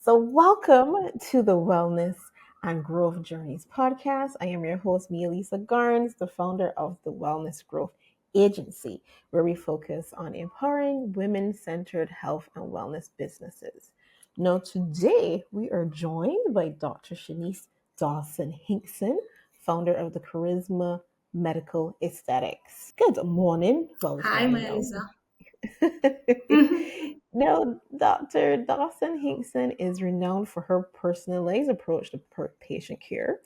So, welcome to the Wellness and Growth Journeys podcast. I am your host, Mia Lisa Garnes, the founder of the Wellness Growth Agency, where we focus on empowering women centered health and wellness businesses. Now, today we are joined by Dr. Shanice Dawson-Hinkson, founder of the Charisma Medical Aesthetics. Good morning. Well, it's Hi, morning now. Melissa. Now, Dr. Dawson-Hinkson is renowned for her personalized approach to patient care.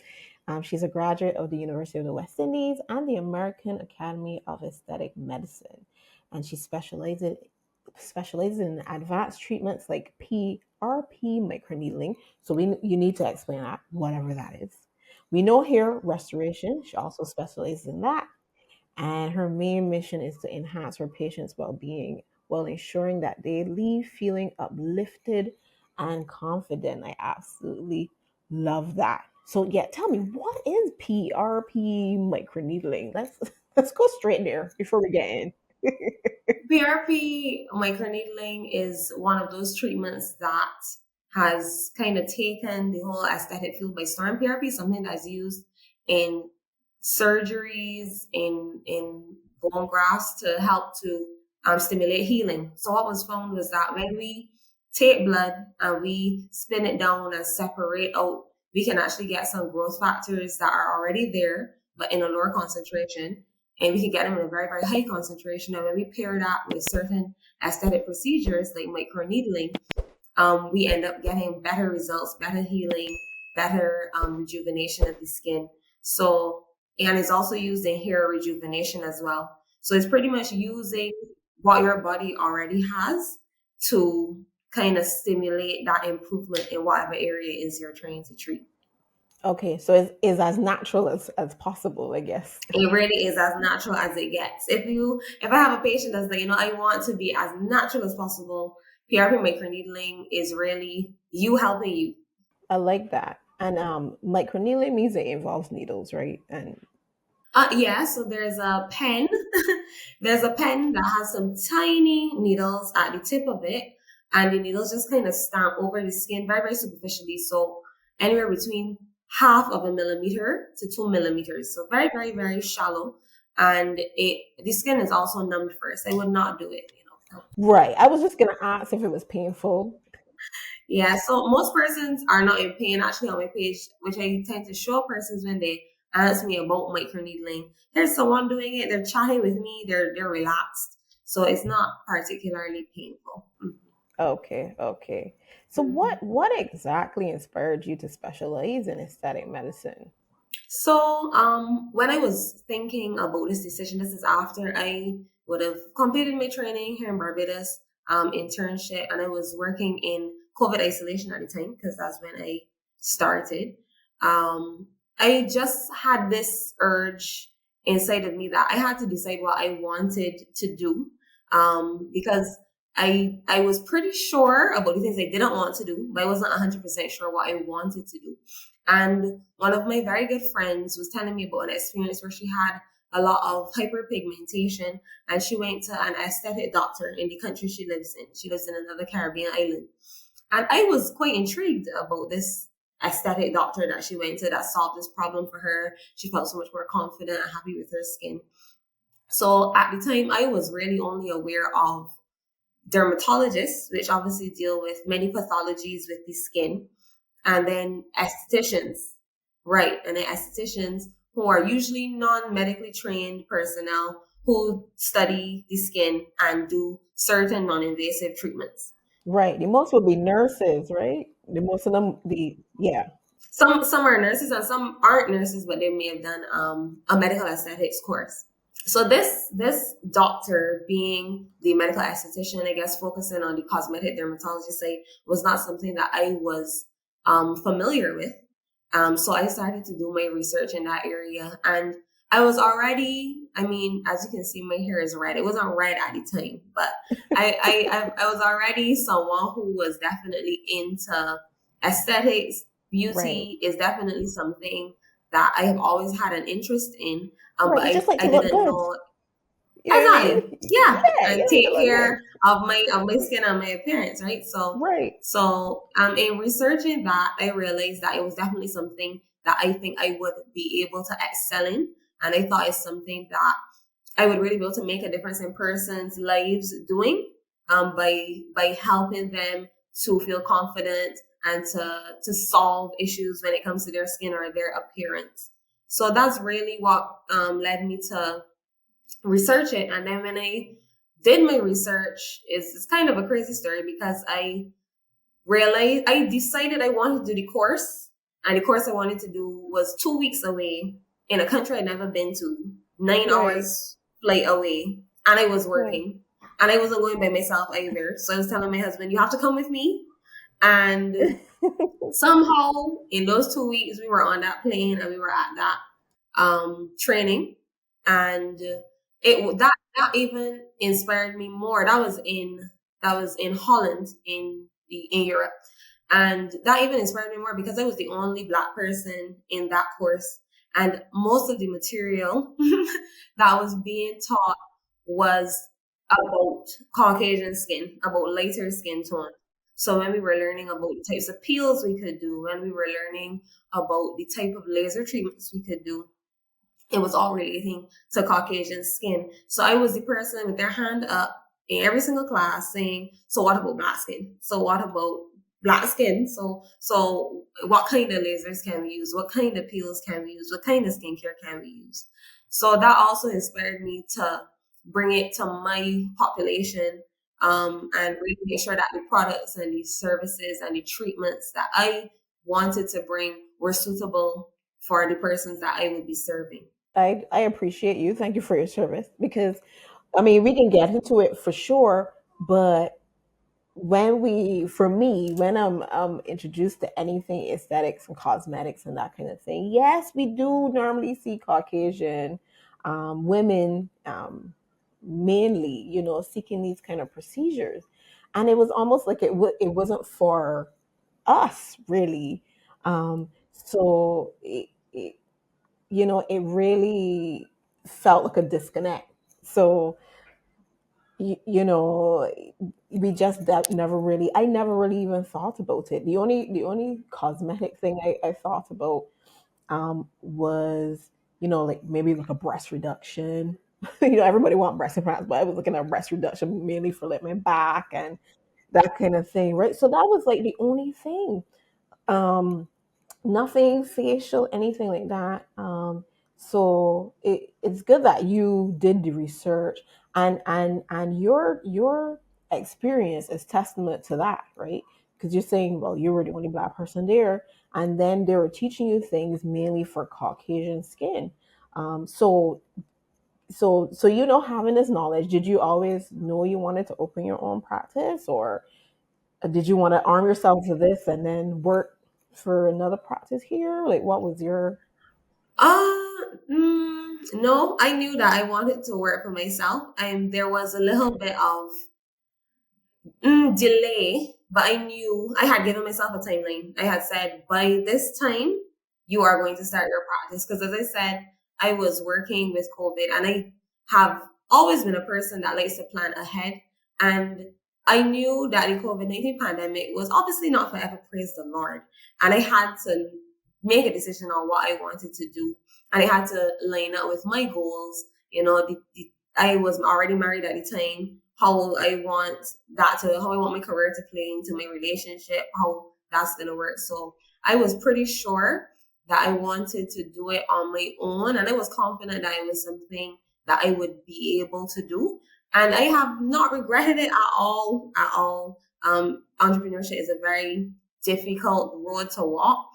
She's a graduate of the University of the West Indies and the American Academy of Aesthetic Medicine, and she specializes in advanced treatments like PRP microneedling. So you need to explain that, whatever that is. We know hair restoration. She also specializes in that, and her main mission is to enhance her patients' well-being while ensuring that they leave feeling uplifted and confident. I absolutely love that. So yeah, tell me, what is PRP microneedling? Let's go straight there before we get in. PRP microneedling is one of those treatments that has kind of taken the whole aesthetic field by storm. PRP is something that's used in surgeries, in bone grafts to help to stimulate healing. So what was found was that when we take blood and we spin it down and separate out, we can actually get some growth factors that are already there, but in a lower concentration. And we can get them in a very, very high concentration. And when we pair that with certain aesthetic procedures like microneedling, we end up getting better results, better healing, better rejuvenation of the skin. So, and it's also used in hair rejuvenation as well. So it's pretty much using what your body already has to kind of stimulate that improvement in whatever area it is you're trying to treat. Okay, so it's as natural as possible, I guess. It really is as natural as it gets. If I have a patient that's like, I want to be as natural as possible, PRP microneedling is really you helping you. I like that. And microneedling means it involves needles, right? And Yeah, so there's a pen. There's a pen that has some tiny needles at the tip of it, and the needles just kind of stamp over the skin very, very superficially. So anywhere between half of a millimeter to 2 millimeters. So very, very, very shallow. And the skin is also numbed first. I would not do it. right. I was just gonna ask if it was painful. Yeah, so most persons are not in pain. Actually, on my page, which I tend to show persons when they ask me about microneedling, there's someone doing it. They're chatting with me. They're relaxed, so it's not particularly painful. Okay, okay. So Mhm. what exactly inspired you to specialize in aesthetic medicine? So, when I was thinking about this decision, this is after I would have completed my training here in Barbados, internship, and I was working in COVID isolation at the time because that's when I started. I just had this urge inside of me that I had to decide what I wanted to do, because I was pretty sure about the things I didn't want to do, but I wasn't 100% sure what I wanted to do. And one of my very good friends was telling me about an experience where she had a lot of hyperpigmentation and she went to an aesthetic doctor in the country she lives in. She lives in another Caribbean island. And I was quite intrigued about this aesthetic doctor that she went to that solved this problem for her. She felt so much more confident and happy with her skin. So at the time, I was really only aware of dermatologists, which obviously deal with many pathologies with the skin, and then estheticians, right? And then estheticians who are usually non-medically trained personnel who study the skin and do certain non-invasive treatments. Right. The most would be nurses, right? The most of them the yeah. Some are nurses and some aren't nurses, but they may have done a medical aesthetics course. So this doctor, being the medical esthetician, I guess focusing on the cosmetic dermatology side, was not something that I was familiar with. So I started to do my research in that area, and I was already, I mean, as you can see, my hair is red. It wasn't red at the time, but I was already someone who was definitely into aesthetics. Right. Beauty is definitely something that I have always had an interest in, but Right. You just like I to look didn't good. know. You know what I Exactly. mean? Yeah, Yeah, and you need to take look good. care of my skin and my appearance, right? So Right, in researching that, I realized that it was definitely something that I think I would be able to excel in, and I thought it's something that I would really be able to make a difference in persons' lives doing, by helping them to feel confident and to solve issues when it comes to their skin or their appearance. So that's really what led me to research it. And then when I did my research, it's kind of a crazy story because I decided I wanted to do the course, and the course I wanted to do was 2 weeks away in a country I'd never been to, nine right, hours flight away, and I was right. working, and I wasn't going by myself either. So I was telling my husband, "You have to come with me." And somehow, in those 2 weeks, we were on that plane and we were at that training, and that even inspired me more. That was in Holland, in Europe, and that even inspired me more because I was the only Black person in that course, and most of the material that was being taught was about Caucasian skin, about lighter skin tone. So when we were learning about the types of peels we could do, when we were learning about the type of laser treatments we could do, it was all relating to Caucasian skin. So I was the person with their hand up in every single class saying, "So what about Black skin? So what about Black skin? So what kind of lasers can we use? What kind of peels can we use? What kind of skincare can we use?" So that also inspired me to bring it to my population, and really make sure that the products and the services and the treatments that I wanted to bring were suitable for the persons that I would be serving. I appreciate you. Thank you for your service because I mean we can get into it for sure, but for me, when I'm introduced to anything aesthetics and cosmetics and that kind of thing, yes, we do normally see Caucasian women mainly, seeking these kind of procedures, and it was almost like it wasn't for us really. So it really felt like a disconnect. So you know we just that never really I never really even thought about it. The only cosmetic thing I thought about was like maybe like a breast reduction. Everybody want breast implants, but I was looking at breast reduction mainly for like my back and that kind of thing, right? So that was like the only thing. um Nothing facial, anything like that. So it's good that you did the research, and your experience is testament to that, right? Because you're saying, well, you were the only Black person there, and then they were teaching you things mainly for Caucasian skin. So having this knowledge, did you always know you wanted to open your own practice, or did you want to arm yourself with this and then work for another practice here? Like, what was your? No, I knew that I wanted to work for myself, and there was a little bit of delay, but I knew I had given myself a timeline. I had said by this time you are going to start your practice because, as I said, I was working with COVID, and I have always been a person that likes to plan ahead. And I knew that the COVID-19 pandemic was obviously not forever. Praise the Lord, and I had to make a decision on what I wanted to do, and I had to line up with my goals. I was already married at the time. How I want my career to play into my relationship, how that's gonna work. So I was pretty sure that I wanted to do it on my own, and I was confident that it was something that I would be able to do. And I have not regretted it at all. At all. Entrepreneurship is a very difficult road to walk.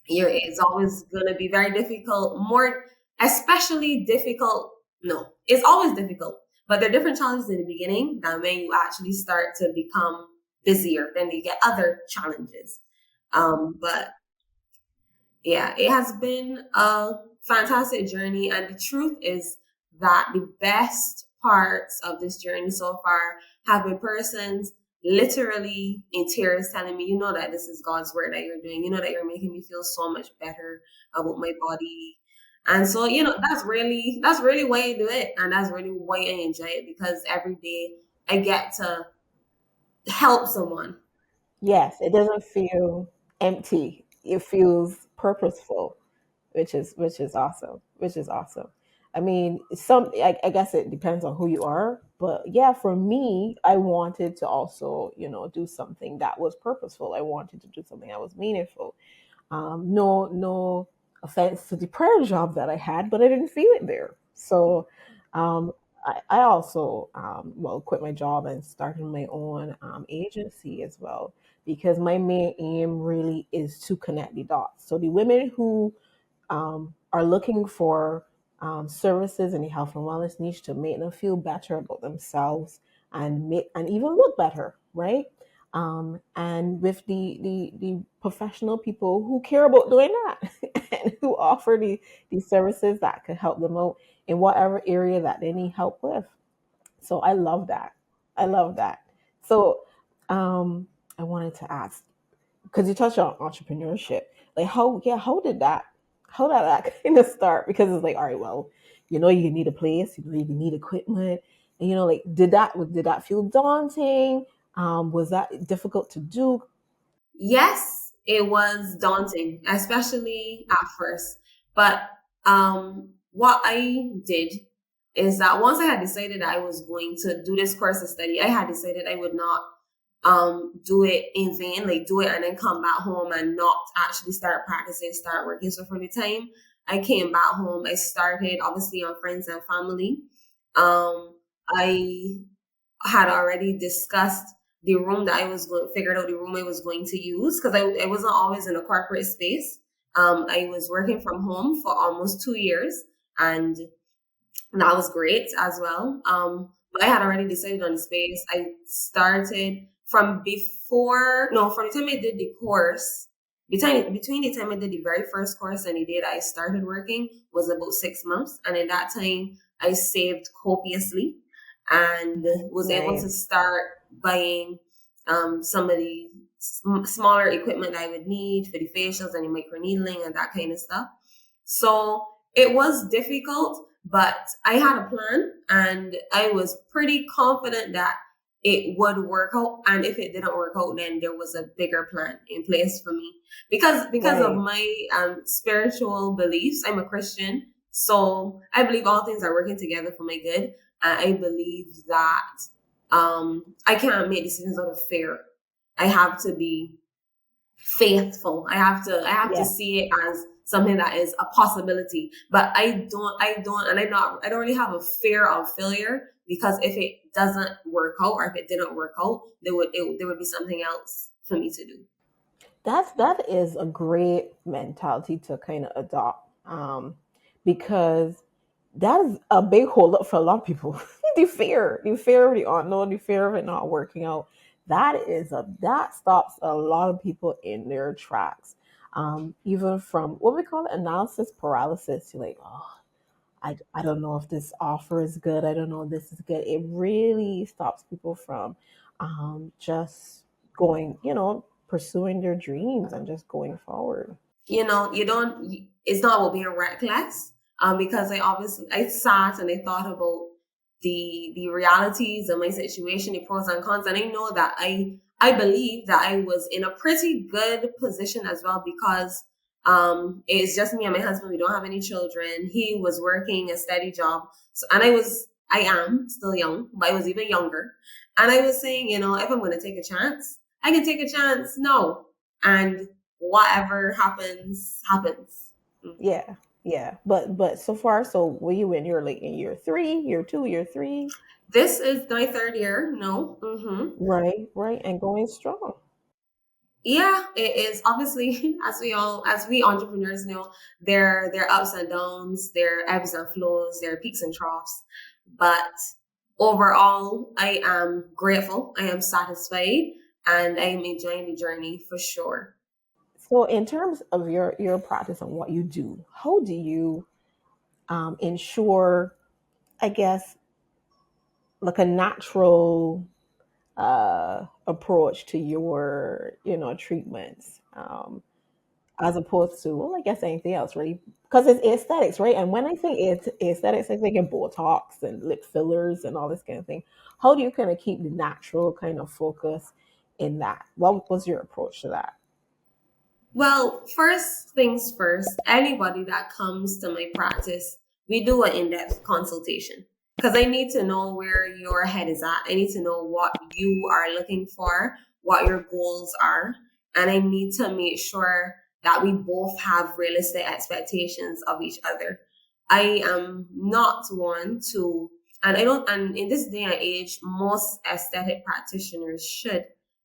It's always going to be very difficult, more especially difficult. No, it's always difficult, but there are different challenges in the beginning than when you actually start to become busier, then you get other challenges. But yeah, it has been a fantastic journey, and the truth is that the best parts of this journey so far have been persons literally in tears telling me, that this is God's work that you're doing. You know that you're making me feel so much better about my body. And so, that's really why I do it. And that's really why I enjoy it, because every day I get to help someone. Yes, it doesn't feel empty. It feels purposeful, which is awesome. Which is awesome. I mean, I guess it depends on who you are, but yeah, for me, I wanted to also, do something that was purposeful. I wanted to do something that was meaningful. No offense to the prayer job that I had, but I didn't feel it there. So um, I also, well, quit my job and started my own agency as well, because my main aim really is to connect the dots. So the women who are looking for services in the health and wellness niche to make them feel better about themselves and even look better, right? And with the professional people who care about doing that and who offer the services that could help them out in whatever area that they need help with. So I love that. I love that. So um, I wanted to ask, because you touched on entrepreneurship, like how did that kind of start? Because it's like, all right, well, you need a place, you need equipment, and like did that feel daunting? Was that difficult to do? Yes, it was daunting, especially at first. But what I did is that once I had decided I was going to do this course of study, I had decided I would not do it in vain, like do it and then come back home and not actually start practicing, start working. So from the time I came back home, I started obviously on friends and family. I had already discussed the room that I was going, figured out the room I was going to use, because I wasn't always in a corporate space. I was working from home for almost 2 years, and that was great as well. But I had already decided on the space. I started from before, no, from the time I did the course, between the time I did the very first course and the day that I started working was about 6 months. And in that time, I saved copiously and was able to Nice. start buying some of the smaller equipment I would need for the facials and the microneedling and that kind of stuff. So it was difficult, but I had a plan and I was pretty confident that it would work out. And if it didn't work out, then there was a bigger plan in place for me. Because of Right. my spiritual beliefs, I'm a Christian. So I believe all things are working together for my good. And I believe that I can't make decisions out of fear. I have to be faithful. I have to Yes. see it as something that is a possibility. But I don't really have a fear of failure, because if it doesn't work out or if it didn't work out, there would be something else for me to do. That is a great mentality to kind of adopt, because that is a big hold up for a lot of people. The fear of the unknown, the fear of it not working out. That stops a lot of people in their tracks. Even from what we call analysis paralysis. You're like, oh, I don't know if this offer is good. I don't know if this is good. It really stops people from just going, pursuing their dreams and just going forward. You don't, it's not about being reckless, because I sat and I thought about the realities of my situation, the pros and cons, and I know that I believe that I was in a pretty good position as well, because it's just me and my husband. We don't have any children. He was working a steady job, so, and I am still young, but I was even younger. And I was saying, if I'm going to take a chance, I can take a chance now, and whatever happens, happens. Mm. Yeah, yeah. But so far, so were you in? You're like in year three, year two, year three, This is my third year. No. right, right, and going strong. Yeah, it is obviously as we entrepreneurs know, there are ups and downs, there are ebbs and flows, there are peaks and troughs. But overall, I am grateful, I am satisfied, and I am enjoying the journey for sure. So, in terms of your practice and what you do, how do you ensure, I guess, like a natural approach to your treatments? as opposed to, well, I guess anything else really, because it's aesthetics, right? And when I think it's aesthetics, I think of Botox and lip fillers and all this kind of thing. How do you kind of keep the natural kind of focus in that? What was your approach to that? Well, first things first, anybody that comes to my practice, we do an in-depth consultation because I need to know where your head is at. I need to know what you are looking for, what your goals are, and I need to make sure that we both have realistic expectations of each other. I am not one to, and I don't, and in this day and age, most aesthetic practitioners should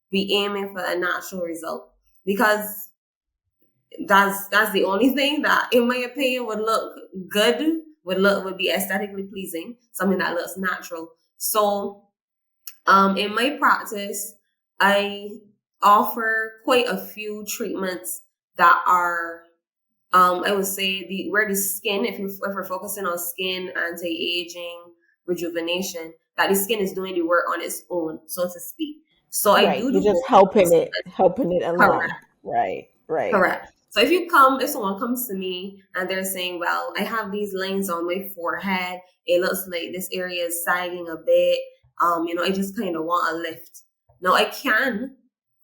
be aiming for a natural result because that's the only thing that, in my opinion, would look good, would be aesthetically pleasing, something that looks natural. So, in my practice, I offer quite a few treatments that are, I would say, where the skin, if we're focusing on skin, anti-aging, rejuvenation, that the skin is doing the work on its own, so to speak. So I Right. do You're just Botox. helping it Correct. along. Right. Right. Correct. So if someone comes to me and they're saying, well, I have these lines on my forehead, it looks like this area is sagging a bit, I just kind of want a lift. Now I can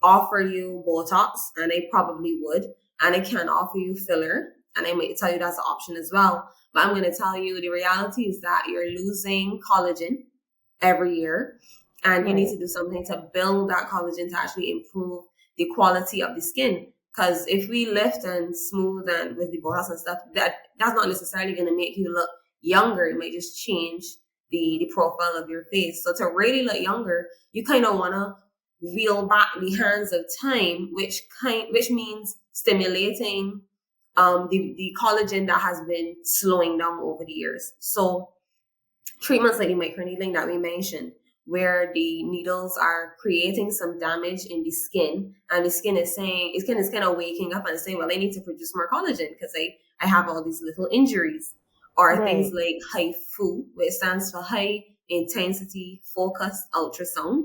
offer you Botox, and I probably would, and I can offer you filler, and I might tell you that's an option as well. But I'm going to tell you the reality is that you're losing collagen every year, and you need to Right. do something to build that collagen to actually improve the quality of the skin. Because if we lift and smooth and with the Botox and stuff, that's not necessarily going to make you look younger. It might just change the profile of your face. So to really look younger, you kind of want to reel back the hands of time, which means stimulating the collagen that has been slowing down over the years. So treatments like the microneedling that we mentioned, where the needles are creating some damage in the skin, and the skin is kind of waking up and saying, well, I need to produce more collagen because I have all these little injuries. Or things Right. like HIFU, which stands for high intensity focused ultrasound,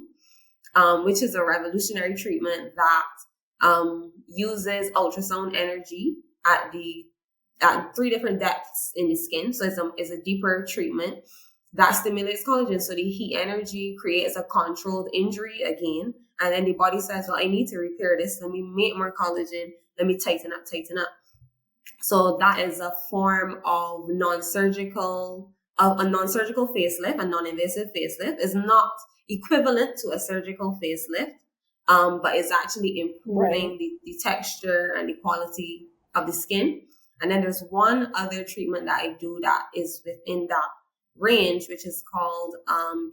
which is a revolutionary treatment that uses ultrasound energy at three different depths in the skin. So it's a deeper treatment that stimulates collagen. So the heat energy creates a controlled injury again. And then the body says, well, I need to repair this. Let me make more collagen. Let me tighten up, tighten up. So that is a form of a non-surgical facelift, a non-invasive facelift. Is not equivalent to a surgical facelift, but is actually Right. improving the texture and the quality of the skin. And then there's one other treatment that I do that is within that range, which is called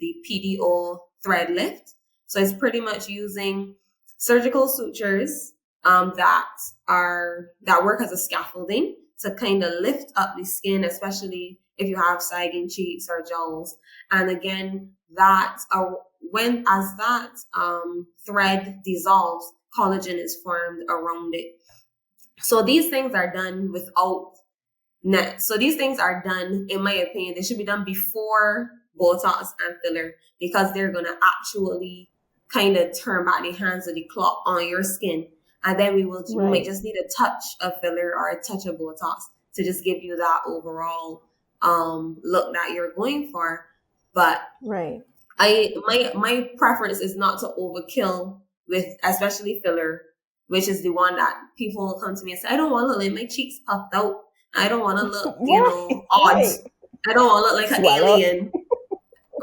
the PDO thread lift. So it's pretty much using surgical sutures that work as a scaffolding to kind of lift up the skin, especially if you have sagging cheeks or jowls. And again, when as that thread dissolves, collagen is formed around it. So these things are done without net. So these things are done, in my opinion, they should be done before Botox and filler because they're gonna actually kind of turn back the hands of the clock on your skin. And then we might Right. just need a touch of filler or a touch of Botox to just give you that overall look that you're going for. But Right. my preference is not to overkill with especially filler, which is the one that people come to me and say, I don't want to look like my cheeks puffed out. I don't want to look, Right. odd. Right. I don't want to look like an Swell up. alien.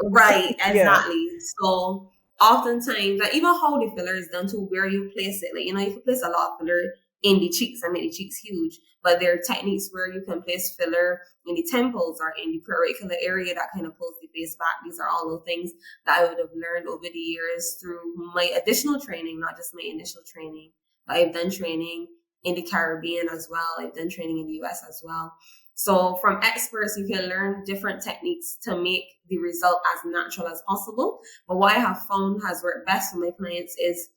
Right, Yeah. exactly. So oftentimes, like even how the filler is done to where you place it, like you can place a lot of filler in the cheeks and make the cheeks huge, but there are techniques where you can place filler in the temples or in the periaquelar area that kind of pulls the face back. These are all the things that I would have learned over the years through my additional training, not just my initial training. But I've done training in the Caribbean as well. I've done training in the US as well. So from experts, you can learn different techniques to make the result as natural as possible. But what I have found has worked best for my clients is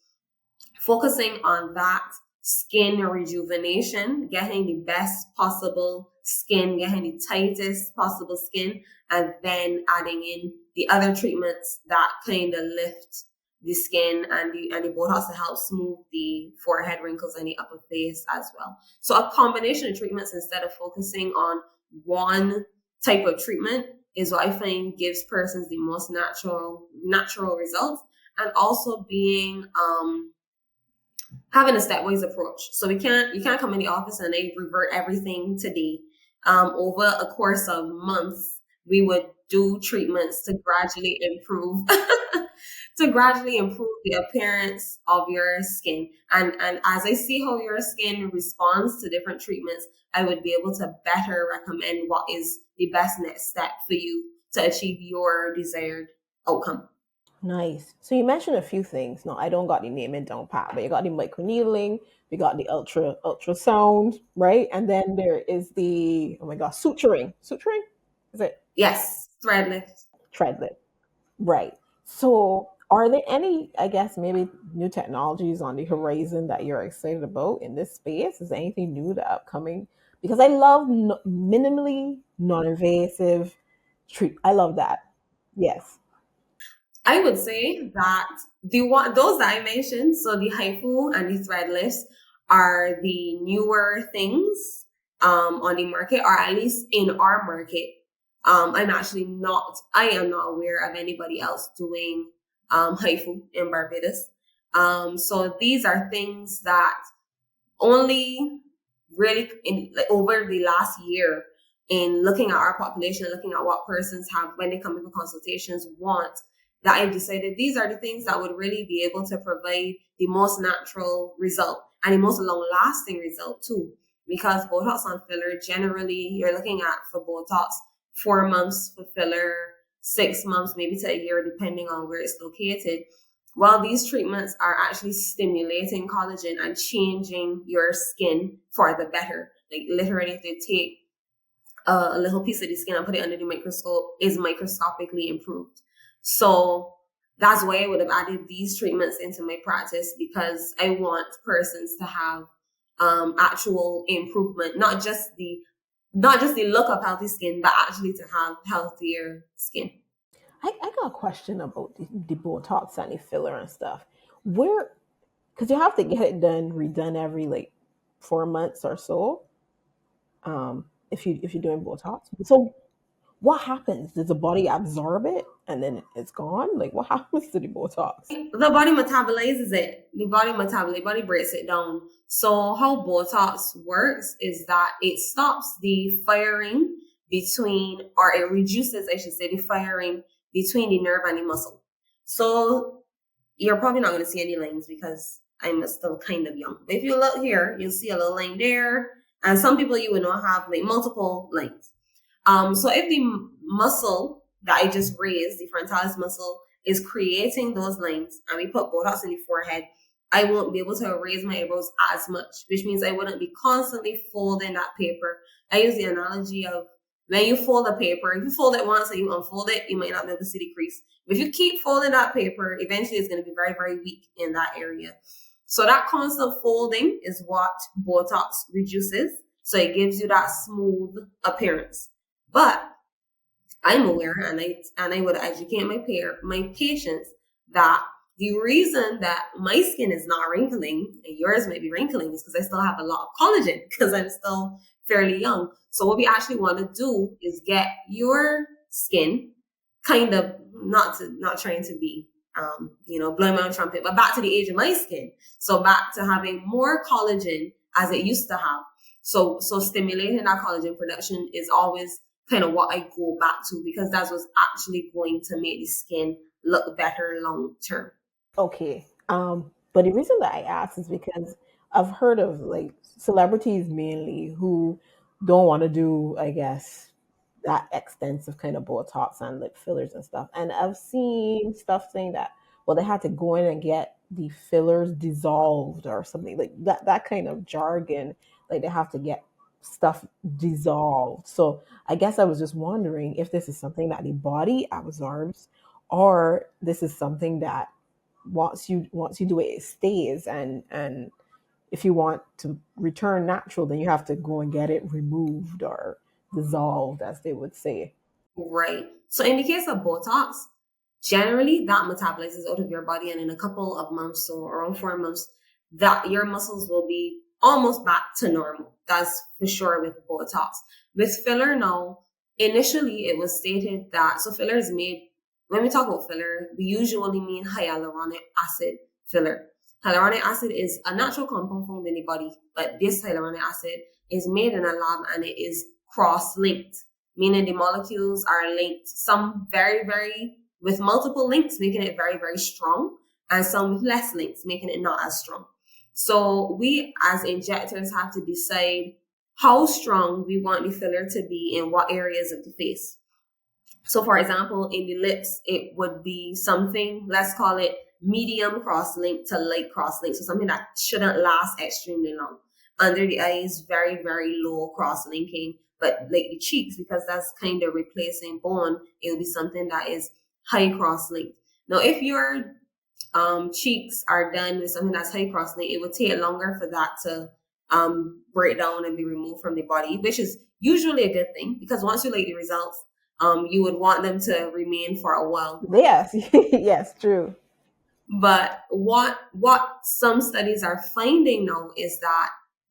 focusing on that skin rejuvenation, getting the best possible skin, getting the tightest possible skin, and then adding in the other treatments that kind of lift the skin and the Botox to help smooth the forehead wrinkles and the upper face as well. So a combination of treatments instead of focusing on one type of treatment is what I find gives persons the most natural results, and also being having a stepwise approach. So you can't come in the office and they revert everything today. Over a course of months, we would do treatments to gradually improve to gradually improve the appearance of your skin. And as I see how your skin responds to different treatments, I would be able to better recommend what is the best next step for you to achieve your desired outcome. Nice. So you mentioned a few things. No, I don't got the name and don't pat, but you got the microneedling, we got the ultrasound, right? And then there is the, oh my god, suturing. Suturing? Is it Yes, thread lift. treadlet? Right. So are there any, I guess, maybe new technologies on the horizon that you're excited about in this space? Is there anything new that upcoming? Because I love minimally non-invasive treat. I love that. Yes. I would say that the one those that I mentioned, so the HIFU and the thread lifts, are the newer things on the market, or at least in our market. I am not aware of anybody else doing HIFU in Barbados. So these are things that only really in like, over the last year, in looking at our population, looking at what persons have when they come in for consultations want, that I've decided these are the things that would really be able to provide the most natural result and the most long lasting result too. Because Botox on filler, generally you're looking at for Botox 4 months for filler, 6 months, maybe to a year, depending on where it's located. While these treatments are actually stimulating collagen and changing your skin for the better, like literally if they take a little piece of the skin and put it under the microscope, is microscopically improved. So that's why I would have added these treatments into my practice, because I want persons to have actual improvement, not just the look of healthy skin, but actually to have healthier skin. I got a question about the Botox and the filler and stuff. Where, because you have to get it done, redone every like 4 months or so. If you're doing Botox, so what happens? Does the body absorb it and then it's gone? Like what happens to the Botox? The body metabolizes it. The body breaks it down. So how Botox works is that it stops the firing between, or it reduces, I should say, the firing between the nerve and the muscle. So you're probably not going to see any lines because I'm still kind of young. But if you look here, you'll see a little line there. And some people you will not have like multiple lines. So if the muscle that I just raised, the frontalis muscle, is creating those lines, and we put Botox in the forehead, I won't be able to raise my eyebrows as much, which means I wouldn't be constantly folding that paper. I use the analogy of when you fold a paper, if you fold it once and you unfold it, you might not be able to see the crease. But if you keep folding that paper, eventually it's going to be very, very weak in that area. So that constant folding is what Botox reduces. So it gives you that smooth appearance. But I'm aware, and I would educate my patients that the reason that my skin is not wrinkling and yours may be wrinkling is because I still have a lot of collagen because I'm still fairly young. So what we actually want to do is get your skin kind of not trying to be blowing my own trumpet, but back to the age of my skin. So back to having more collagen as it used to have. So stimulating that collagen production is always kind of what I go back to, because that's what's actually going to make the skin look better long term. Okay. But the reason that I asked is because I've heard of like celebrities mainly who don't want to do, I guess, that extensive kind of Botox and lip fillers and stuff. And I've seen stuff saying that, well, they had to go in and get the fillers dissolved or something like that kind of jargon. Like they have to get stuff dissolved. So I guess I was just wondering if this is something that the body absorbs, or this is something that once you do it, it stays, and if you want to return natural, then you have to go and get it removed or dissolved, as they would say. Right. So in the case of Botox, generally that metabolizes out of your body, and in a couple of months, so around 4 months, that your muscles will be almost back to normal. That's for sure with Botox. With filler now, initially it was stated that, so filler is made, when we talk about filler, we usually mean hyaluronic acid filler. Hyaluronic acid is a natural compound found in the body, but this hyaluronic acid is made in a lab and it is cross-linked, meaning the molecules are linked, some very, very with multiple links, making it very, very strong, and some with less links, making it not as strong. So we as injectors have to decide how strong we want the filler to be in what areas of the face. So for example, in the lips, it would be something, let's call it medium cross-link to light cross-link. So something that shouldn't last extremely long. Under the eyes, very, very low cross-linking. But like the cheeks, because that's kind of replacing bone, it will be something that is high cross-linked. Now, if your cheeks are done with something that's high cross-linked, it would take longer for that to break down and be removed from the body, which is usually a good thing, because once you like the results, you would want them to remain for a while. Yes, yes, true. But what some studies are finding now is that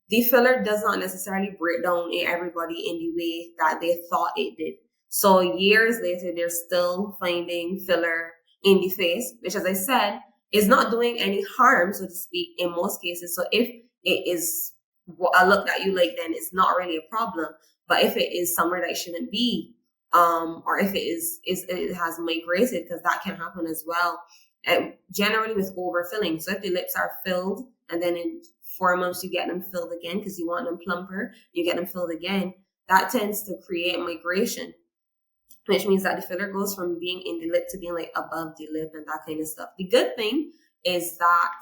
the filler does not necessarily break down in everybody in the way that they thought it did. So years later, they're still finding filler in the face, which, as I said, is not doing any harm, so to speak, in most cases. So if it is a look that you like, then it's not really a problem. But if it is somewhere that it shouldn't be, or if it has migrated, because that can happen as well. And generally with overfilling. So if the lips are filled and then in 4 months you get them filled again because you want them plumper, you get them filled again, that tends to create migration, which means that the filler goes from being in the lip to being like above the lip and that kind of stuff. The good thing is that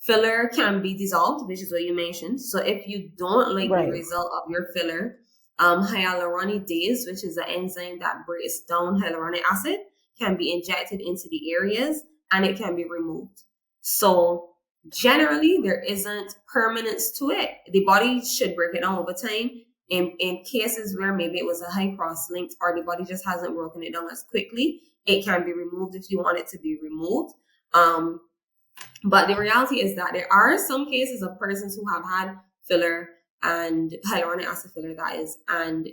filler can be dissolved, which is what you mentioned. So if you don't like the Right. result of your filler, hyaluronidase, which is an enzyme that breaks down hyaluronic acid, can be injected into the areas and it can be removed. So generally, there isn't permanence to it. The body should break it down over time. In cases where maybe it was a high cross linked or the body just hasn't broken it down as quickly, it can be removed if you want it to be removed. But the reality is that there are some cases of persons who have had filler and hyaluronic acid filler, that is, and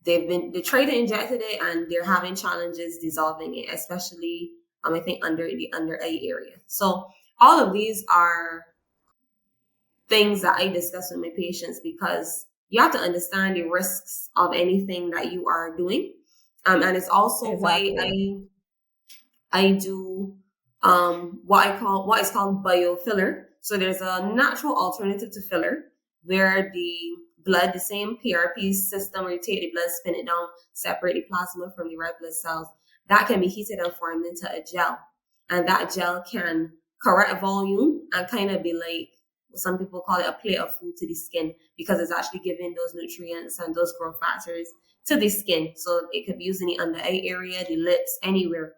they tried to injected it and they're having challenges dissolving it, especially I think under the under eye area. So all of these are things that I discuss with my patients because you have to understand the risks of anything that you are doing. And it's also why Exactly. I do what is called biofiller. So there's a natural alternative to filler where the blood, the same PRP system where you take the blood, spin it down, separate the plasma from the red blood cells, that can be heated and formed into a gel. And that gel can correct volume and kind of be like, some people call it a plate of food to the skin because it's actually giving those nutrients and those growth factors to the skin. So it could be used in the under eye area, the lips, anywhere.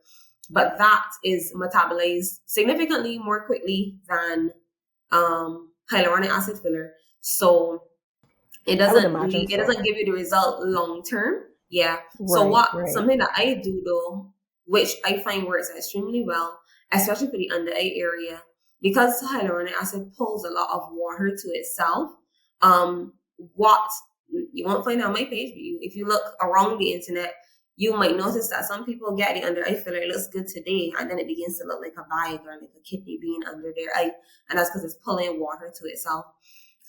But that is metabolized significantly more quickly than hyaluronic acid filler. So I would imagine it so. doesn't give you the result long term. Yeah. So Right, what right. something that I do though, which I find works extremely well, especially for the under eye area, because hyaluronic acid pulls a lot of water to itself. What you won't find on my page, but if you look around the internet, you might notice that some people get the under eye filler. It looks good today, and then it begins to look like a bag or like a kidney bean under their eye, and that's because it's pulling water to itself.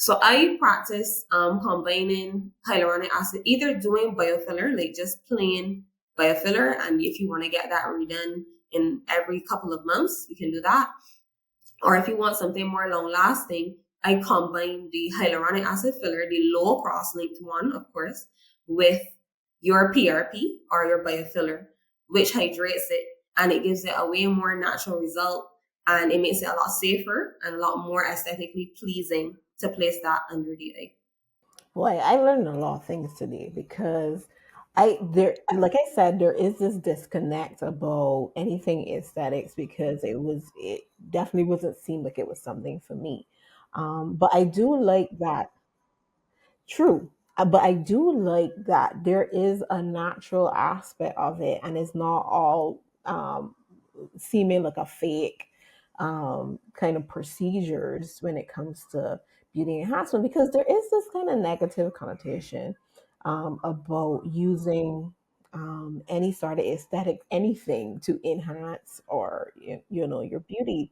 So I practice combining hyaluronic acid, either doing biofiller, like just plain biofiller, and if you want to get that redone in every couple of months, you can do that. Or if you want something more long lasting, I combine the hyaluronic acid filler, the low cross linked one, of course, with your PRP or your biofiller, which hydrates it and it gives it a way more natural result and it makes it a lot safer and a lot more aesthetically pleasing to place that under the eye. Boy, I learned a lot of things today because like I said, there is this disconnect about anything aesthetics because it definitely wasn't seem like it was something for me. But I do like that. True. But I do like that there is a natural aspect of it and it's not all seeming like a fake kind of procedures when it comes to beauty enhancement, because there is this kind of negative connotation about using any sort of aesthetic anything to enhance or your beauty.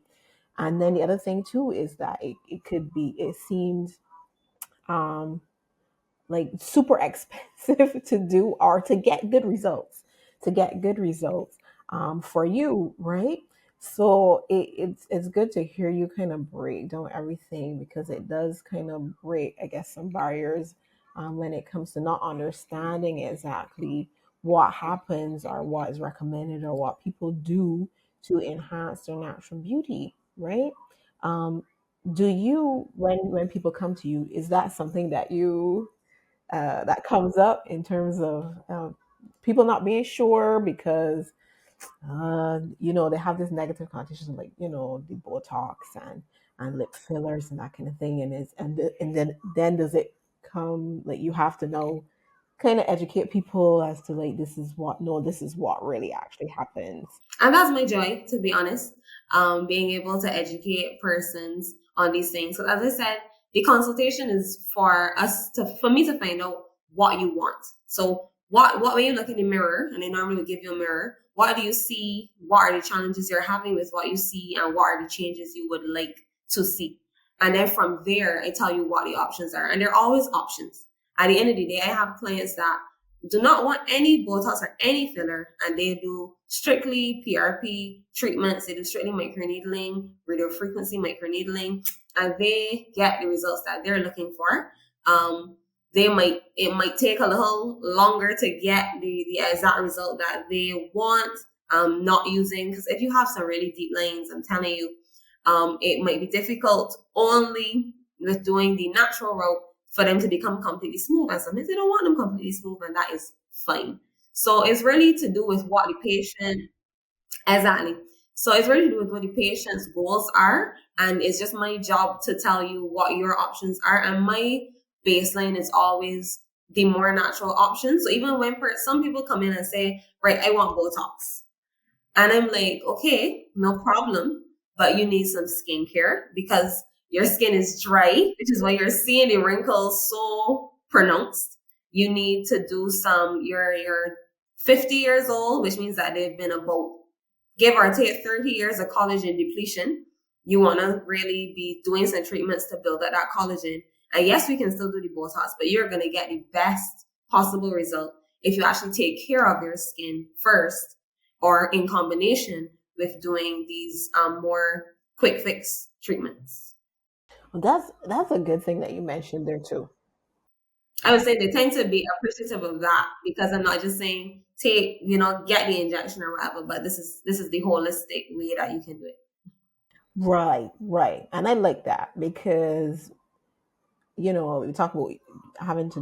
And then the other thing too is that it could be, it seems um like super expensive to do or to get good results, for you, right? So it's good to hear you kind of break down everything, because it does kind of break, I guess, some barriers when it comes to not understanding exactly what happens or what is recommended or what people do to enhance their natural beauty, right? um, do you, when people come to you, is that something that you that comes up in terms of people not being sure because they have this negative connotation, like the Botox and lip fillers and that kind of thing, and then does it come like you have to know, kind of educate people as to like this is what really actually happens. And that's my joy, to be honest, being able to educate persons on these things. So as I said, the consultation is for me to find out what you want. So what when you look in the mirror, and I normally would give you a mirror, what do you see? What are the challenges you're having with what you see, and what are the changes you would like to see? And then from there, I tell you what the options are, and there are always options. At the end of the day, I have clients that do not want any Botox or any filler, and they do strictly PRP treatments. They do strictly microneedling, radio frequency microneedling, and they get the results that they're looking for. It might take a little longer to get the exact result that they want. Not using, because if you have some really deep lines, I'm telling you, it might be difficult only with doing the natural route for them to become completely smooth. And sometimes they don't want them completely smooth, and that is fine. So it's really to do with what the patient, exactly. So it's really to do with what the patient's goals are. And it's just my job to tell you what your options are. And my baseline is always the more natural options. So even when some people come in and say, right, I want Botox. And I'm like, okay, no problem. But you need some skincare because your skin is dry, which is why you're seeing the wrinkles so pronounced. You need to do you're 50 years old, which means that they've been about, give or take, 30 years of collagen depletion. You want to really be doing some treatments to build up that collagen. And yes, we can still do the Botox, but you're going to get the best possible result if you actually take care of your skin first, or in combination with doing these more quick fix treatments. Well, that's a good thing that you mentioned there too. I would say they tend to be appreciative of that, because I'm not just saying get the injection or whatever, but this is the holistic way that you can do it. Right, right. And I like that because we talk about having to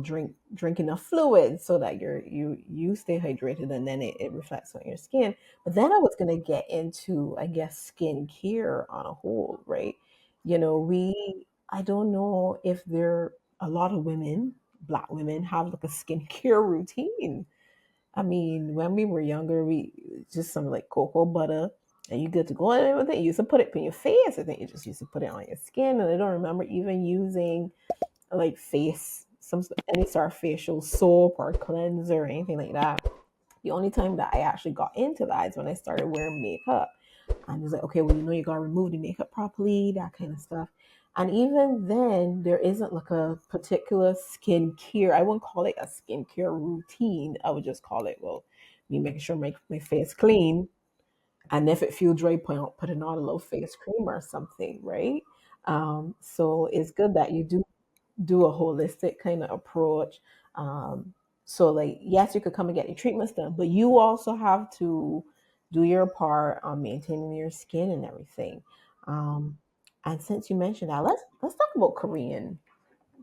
drink enough fluid so that you stay hydrated, and then it reflects on your skin. But then I was gonna get into, I guess, skincare on a whole, right? We I don't know if there a lot of women, black women, have like a skincare routine. I mean, when we were younger, we just some like cocoa butter, and you good to go in with it. You used to put it in your face. I think you just used to put it on your skin, and I don't remember even using like any sort of facial soap or cleanser or anything like that. The only time that I actually got into that is when I started wearing makeup. And it's like, okay, well, you gotta remove the makeup properly, that kind of stuff. And even then, there isn't like a particular skincare. I wouldn't call it a skincare routine. I would just call it, well, me making sure my face clean. And if it feels dry, putting on a little face cream or something, right? So it's good that you do a holistic kind of approach. Um, so like, yes, you could come and get your treatments done, but you also have to do your part on maintaining your skin and everything. Um, and since you mentioned that, let's talk about Korean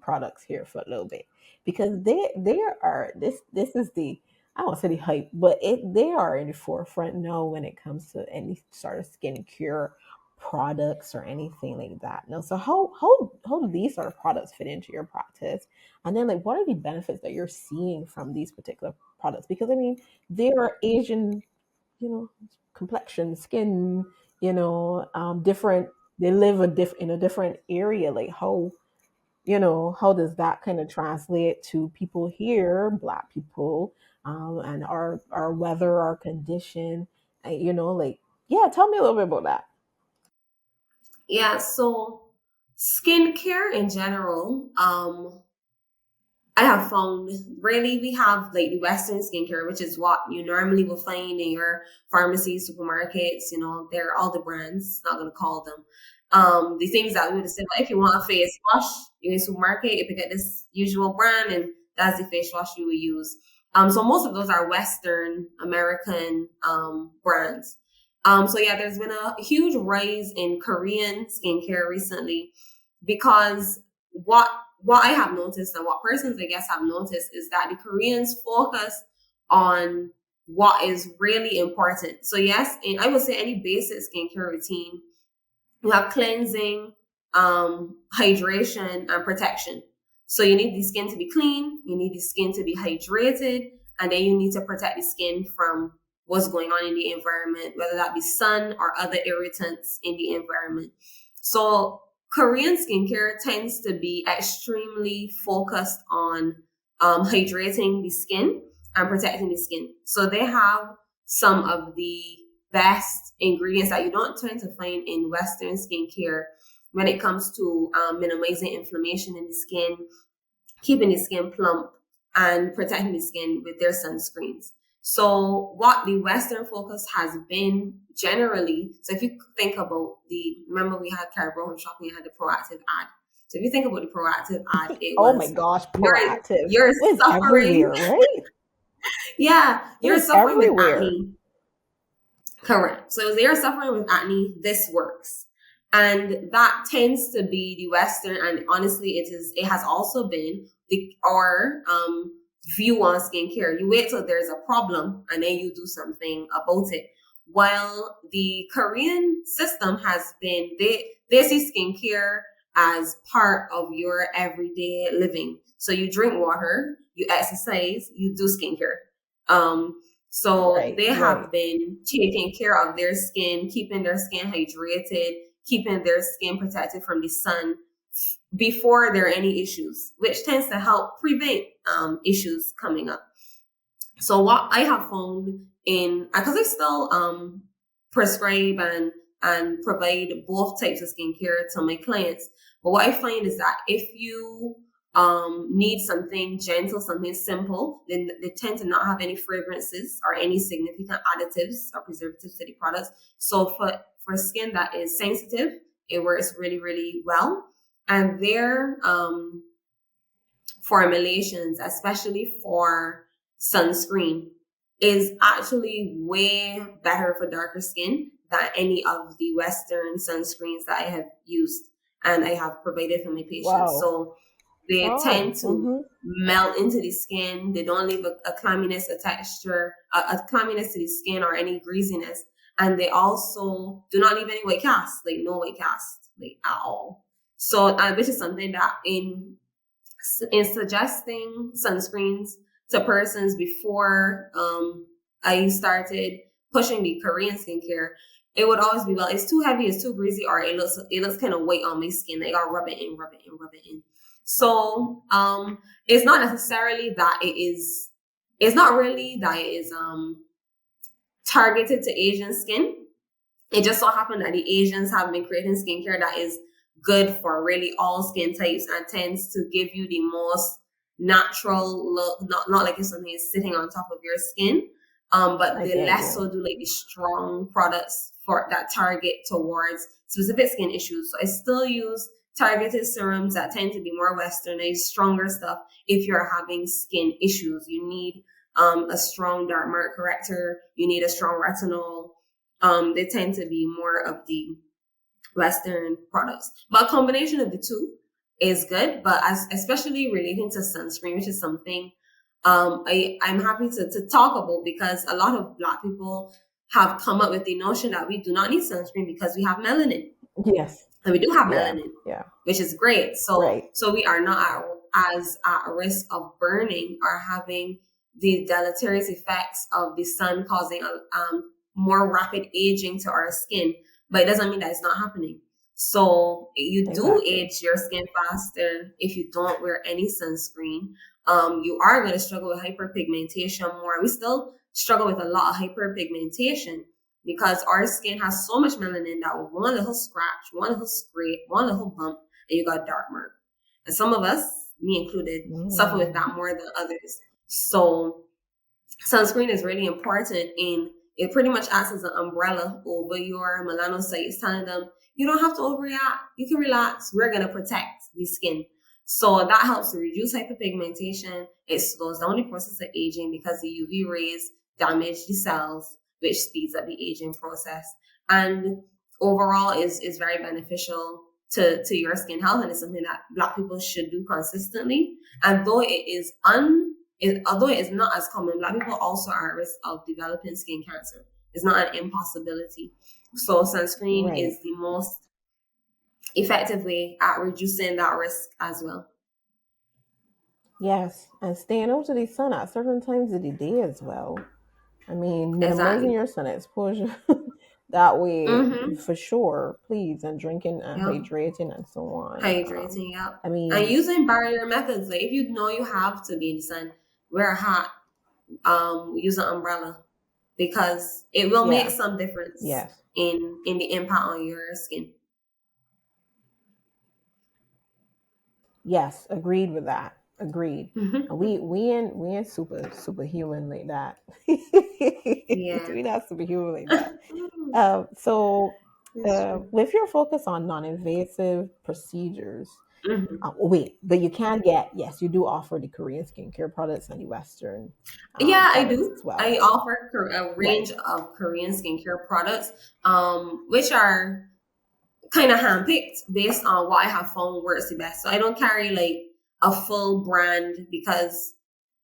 products here for a little bit, because they are this is the, I don't say the hype, but they are in the forefront now when it comes to any sort of skincare products or anything like that. Now, so how do these sort of products fit into your practice? And then like what are the benefits that you're seeing from these particular products? Because I mean, they are Asian complexion, skin, different. They live in a different area. Like how does that kind of translate to people here, Black people, and our weather, our condition, like yeah. Tell me a little bit about that. Yeah, so skincare in general, I have found really we have like the Western skincare, which is what you normally will find in your pharmacies, supermarkets, they're all the brands, not gonna call them. The things that we would say, well, if you want a face wash, you're in the supermarket, you pick up this usual brand and that's the face wash you would use. So most of those are Western American brands. So yeah, there's been a huge rise in Korean skincare recently because what what I have noticed and what persons I guess have noticed is that the Koreans focus on what is really important. So yes, I would say any basic skincare routine, you have cleansing, hydration, and protection. So you need the skin to be clean, you need the skin to be hydrated, and then you need to protect the skin from what's going on in the environment, whether that be sun or other irritants in the environment. So Korean skincare tends to be extremely focused on hydrating the skin and protecting the skin. So they have some of the best ingredients that you don't tend to find in Western skincare when it comes to minimizing inflammation in the skin, keeping the skin plump, and protecting the skin with their sunscreens. So what the Western focus has been generally, so if you think about remember we had Caribou Home Shopping and had the proactive ad. So if you think about the proactive ad, it Oh my was gosh, you're proactive. you're It's suffering. everywhere, right? Yeah, It you're was suffering with everywhere. acne. Correct. So if they're suffering with acne, this works. And that tends to be the Western, and honestly, it has also been our view on skincare. You wait till there's a problem and then you do something about it. While the Korean system has been, they see skincare as part of your everyday living. So you drink water, you exercise, you do skincare. So Right, they right. have been taking care of their skin, keeping their skin hydrated, keeping their skin protected from the sun before there are any issues, which tends to help prevent issues coming up. So what I have found because I still prescribe and provide both types of skincare to my clients, but what I find is that if you need something gentle, something simple, then they tend to not have any fragrances or any significant additives or preservatives to the products. So for skin that is sensitive, it works really, really well. And their formulations, especially for sunscreen, is actually way better for darker skin than any of the Western sunscreens that I have used and I have provided for my patients. Wow. So they tend Oh, to melt into the skin. They don't leave a clamminess, a texture, a clamminess to the skin or any greasiness. And they also do not leave any white cast, like no white cast, like at all. So, which is something that in suggesting sunscreens to persons before I started pushing the Korean skincare, it would always be, well, it's too heavy, it's too greasy, or it looks kind of weight on my skin. I gotta rub it in, rub it in, rub it in. So it's not necessarily that it's not really that it is targeted to Asian skin. It just so happened that the Asians have been creating skincare that is good for really all skin types and tends to give you the most natural look, not like if something is sitting on top of your skin. But I they get less you. so do like the strong products for that target towards specific skin issues. So I still use targeted serums that tend to be more westernized, stronger stuff. If you're having skin issues, you need a strong dark mark corrector, you need a strong retinol. They tend to be more of the Western products. But a combination of the two is good. But especially relating to sunscreen, which is something I'm happy to talk about because a lot of Black people have come up with the notion that we do not need sunscreen because we have melanin. Yes. And we do have Yeah. melanin, Yeah. which is great. So Right. we are not as at risk of burning or having the deleterious effects of the sun causing more rapid aging to our skin, but it doesn't mean that it's not happening. So you do Exactly. age your skin faster if you don't wear any sunscreen. You are going to struggle with hyperpigmentation more. We still struggle with a lot of hyperpigmentation because our skin has so much melanin that one little scratch, one little scrape, one little bump, and you got dark mark. And some of us, me included, suffer with Mm. that more than others. So sunscreen is really important, and it pretty much acts as an umbrella over your melanocytes, telling them you don't have to overreact, you can relax, we're going to protect the skin. So that helps to reduce hyperpigmentation. It slows down the process of aging because the UV rays damage the cells, which speeds up the aging process, and overall is very beneficial to your skin health, and it's something that Black people should do consistently. And though although it is not as common, Black people also are at risk of developing skin cancer. It's not an impossibility. So sunscreen Right. is the most effective way at reducing that risk as well. Yes, and staying out of the sun at certain times of the day as well. I mean, minimizing Exactly. your sun exposure that way Mm-hmm. for sure, please, and drinking and Yeah. hydrating and so on. Hydrating, yeah. I And mean, using barrier methods. Like if you know you have to be in the sun, wear a hat, use an umbrella because it will make yeah, some difference yes, in the impact on your skin. yes, agreed with that. Agreed. And Mm-hmm. we ain't superhuman like that. Yeah. We not superhuman like that. So It's true. with your focus on non-invasive procedures, Mm-hmm. wait, but you can get, yes, you do offer the Korean skincare products and the Western Yeah, I products do. as well. I offer a Right. range of Korean skincare products, which are kind of handpicked based on what I have found works the best. So I don't carry like a full brand because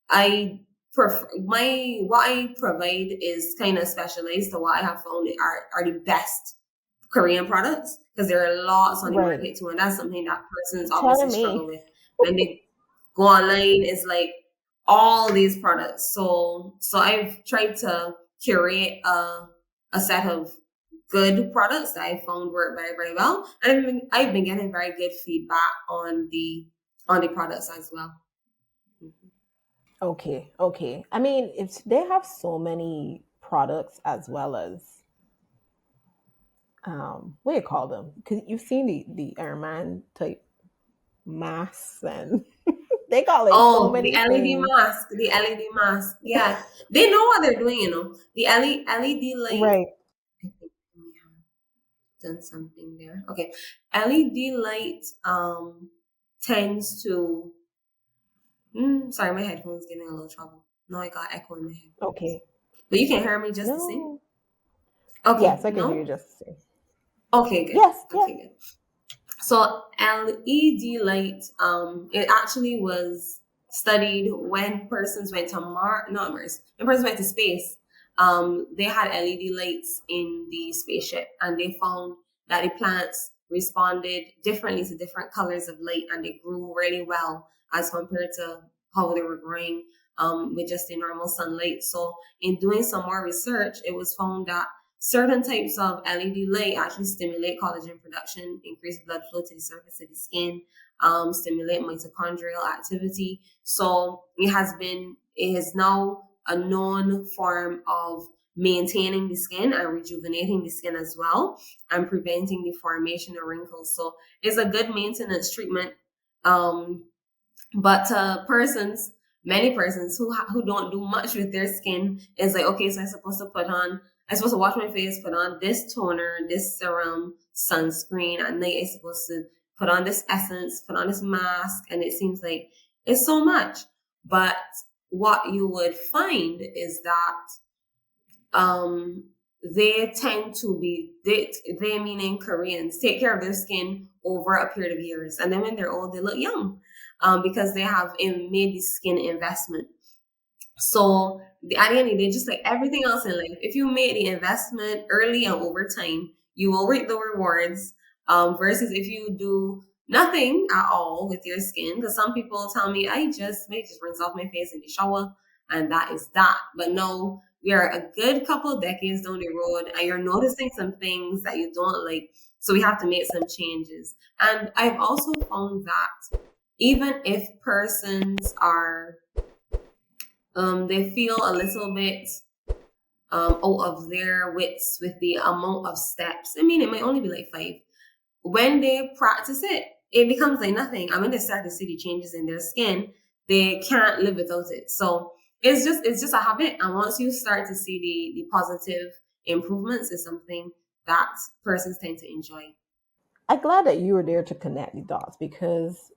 I prefer what I provide is kind of specialized to what I have found are the best Korean products because there are lots on the Right. market too, and that's something that persons Tell obviously struggle me. with when they go online. Is like all these products. So I've tried to curate a set of good products that I found work very very well, and I've been getting very good feedback on the products as well. Okay, okay. I mean, if they have so many products as well as what do you call them? Because you've seen the Airman type masks, and they got like so Oh, the many LED things. mask, the LED mask. Yeah, they know what they're doing. The LED light. Right. I think we have done something there. Okay, LED light tends to. Sorry, my headphones giving a little trouble. No, I got echo in my headphones, Okay. but you can hear me just the same. No. Okay, Yes, I can hear you no. just the same. Okay, good. Yes, yes. Okay, good. So LED light, it actually was studied when persons went to not Mars, when persons went to space. They had LED lights in the spaceship, and they found that the plants responded differently to different colors of light, and they grew really well as compared to how they were growing with just the normal sunlight. So, in doing some more research, it was found that certain types of LED light actually stimulate collagen production, increase blood flow to the surface of the skin, stimulate mitochondrial activity. So it is now a known form of maintaining the skin and rejuvenating the skin as well, and preventing the formation of wrinkles. So it's a good maintenance treatment. Um, but many persons who don't do much with their skin, is like, okay, so I'm supposed to wash my face, put on this toner, this serum, sunscreen, and then I'm supposed to put on this essence, put on this mask, and it seems like it's so much. But what you would find is that um they tend to be they meaning Koreans take care of their skin over a period of years, and then when they're old they look young, because they have made this skin investment. So at the end of the day, just like everything else in life, if you made the investment early and over time, you will reap the rewards. Versus if you do nothing at all with your skin, because some people tell me I just may just rinse off my face in the shower and that is that. But no, we are a good couple decades down the road, and you're noticing some things that you don't like. So we have to make some changes. And I've also found that even if persons are, they feel a little bit out of their wits with the amount of steps. I mean, it might only be like 5. When they practice it, it becomes like nothing. And when they start to see the changes in their skin, they can't live without it. So it's just a habit. And once you start to see the positive improvements, it's something that persons tend to enjoy. I'm glad that you were there to connect the dots because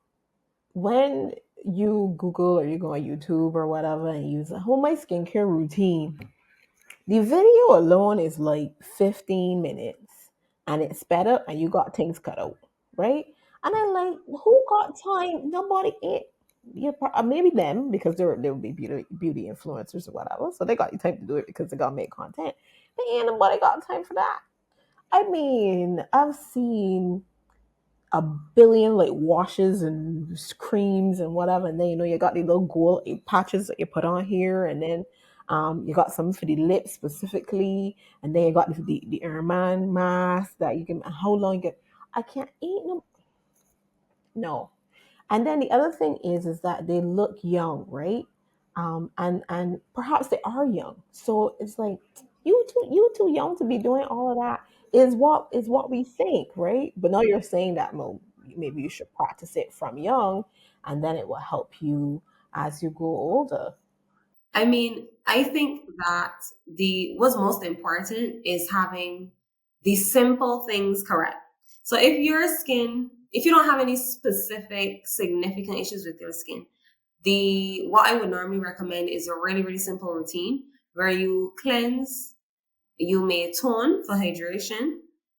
when you Google or you go on YouTube or whatever and use a whole my skincare routine, the video alone is like 15 minutes and it's sped up and you got things cut out, right? And I'm like, who got time? Nobody ain't. Maybe them because they would be beauty influencers or whatever, so they got the time to do it because they gotta make content. But ain't nobody got time for that. I mean, I've seen a billion like washes and creams and whatever, and then you got the little gold patches that you put on here, and then you got some for the lips specifically, and then you got the Airman mask that you can. How long you get? I can't eat no. And then the other thing is that they look young, right? And perhaps they are young. So it's like you too young to be doing all of that is what we think, right? But now you're saying that, well, maybe you should practice it from young, and then it will help you as you grow older. I mean, I think that the what's most important is having the simple things correct. So if you don't have any specific significant issues with your skin, the what I would normally recommend is a really, really simple routine where you cleanse, you may tone for hydration,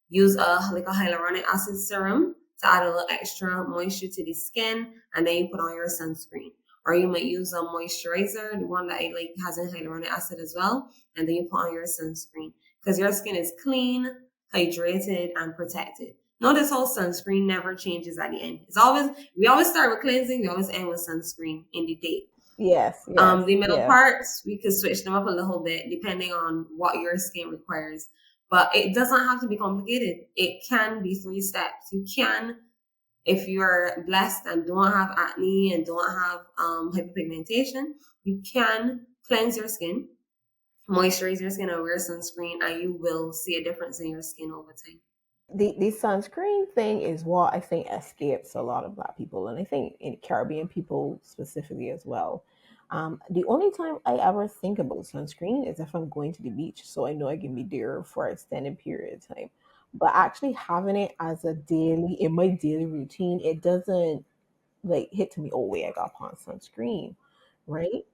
use a hyaluronic acid serum to add a little extra moisture to the skin, and then you put on your sunscreen. Or you might use a moisturizer, the one that I like has a hyaluronic acid as well, and then you put on your sunscreen because your skin is clean, hydrated, and protected. Notice how sunscreen never changes at the end. We always start with cleansing, we always end with sunscreen in the day. Yes, yes, The middle yes. parts, we could switch them up a little bit depending on what your skin requires. But it doesn't have to be complicated. It can be 3 steps. You can, if you're blessed and don't have acne and don't have hyperpigmentation, you can cleanse your skin, moisturize your skin, and wear sunscreen, and you will see a difference in your skin over time. The sunscreen thing is what I think escapes a lot of Black people, and I think in Caribbean people specifically as well. The only time I ever think about sunscreen is if I'm going to the beach, so I know I can be there for an extended period of time. But actually having it as a daily in my daily routine, it doesn't like hit to me. Oh wait, I got to put on sunscreen, right?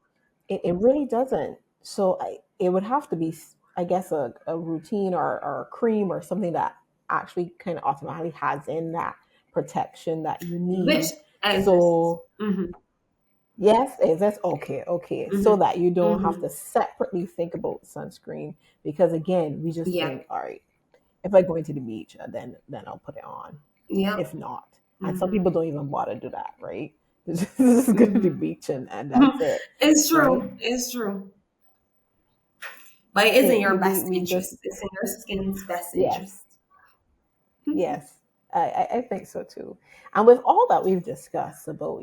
It really doesn't. So it would have to be, I guess, a routine or a cream or something that actually kind of automatically has in that protection that you Which need. exists. So yes, that's okay, okay. So Mm-hmm. that you don't have Mm-hmm. to separately think about sunscreen because again, we just Yeah. think, all right, if I go into the beach, then I'll put it on. Yep. If not, and some Mm-hmm. people don't even bother to do that, right? Just go to the Mm-hmm. beach and that's it, It's right? true. It's true. But it is in It, your we best we just interest. It's in your skin's best yes, interest. yes, I think so too. And with all that we've discussed about,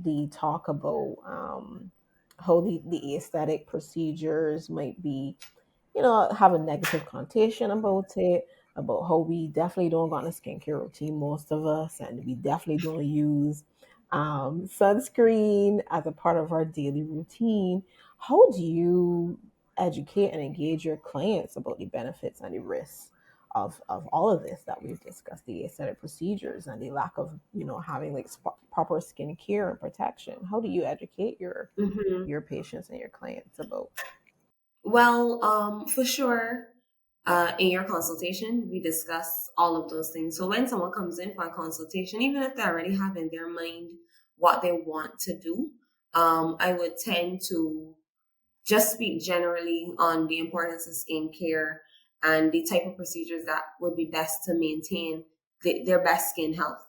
the talk about how the aesthetic procedures might be, have a negative connotation about it, about how we definitely don't got a skincare routine, most of us, and we definitely don't use sunscreen as a part of our daily routine. How do you educate and engage your clients about the benefits and the risks of all of this that we've discussed, the aesthetic procedures and the lack of, having like proper skin care and protection? How do you educate your Mm-hmm. your patients and your clients about? Well, for sure, in your consultation, we discuss all of those things. So when someone comes in for a consultation, even if they already have in their mind what they want to do, I would tend to just speak generally on the importance of skincare and the type of procedures that would be best to maintain their best skin health.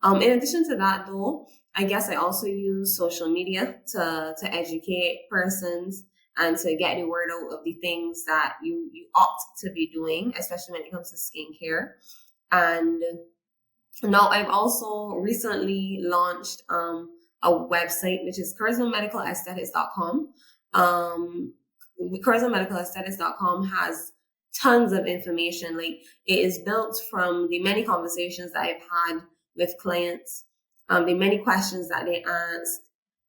In addition to that, though, I guess I also use social media to educate persons and to get the word out of the things that you ought to be doing, especially when it comes to skincare. And now I've also recently launched a website, which is charismamedicalaesthetics.com. Charismamedicalaesthetics.com has tons of information. Like, it is built from the many conversations that I've had with clients, the many questions that they ask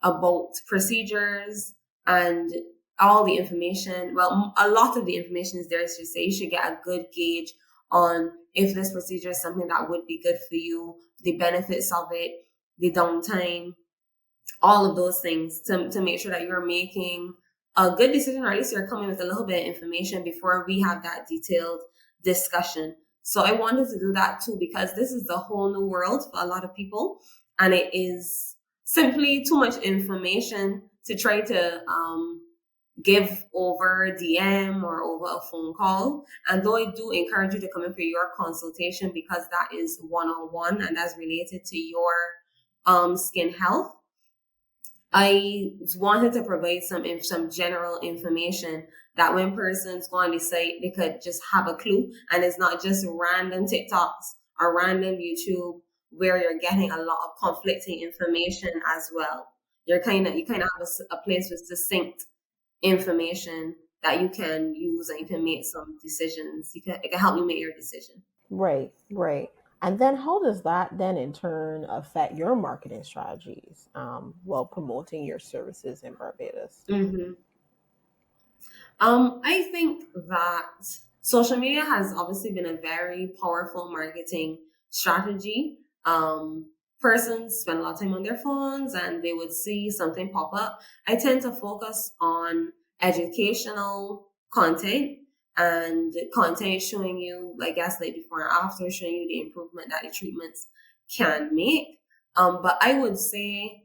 about procedures, and all the information. Well, a lot of the information is there to say you should get a good gauge on if this procedure is something that would be good for you, the benefits of it, the downtime, all of those things to make sure that you're making a good decision, or at least you're coming with a little bit of information before we have that detailed discussion. So I wanted to do that too, because this is the whole new world for a lot of people, and it is simply too much information to try to give over DM or over a phone call. And though I do encourage you to come in for your consultation, because that is one-on-one and that's related to your skin health, I wanted to provide some general information that when persons go on the site, they could just have a clue, and it's not just random TikToks or random YouTube where you're getting a lot of conflicting information as well. You kind of have a place with succinct information that you can use, and you can make some decisions. It can help you make your decision. Right, right. And then how does that then in turn affect your marketing strategies while promoting your services in Barbados? Mm-hmm. I think that social media has obviously been a very powerful marketing strategy. Persons spend a lot of time on their phones and they would see something pop up. I tend to focus on educational content and content showing you, like gaslight before and after, showing you the improvement that the treatments can make. But I would say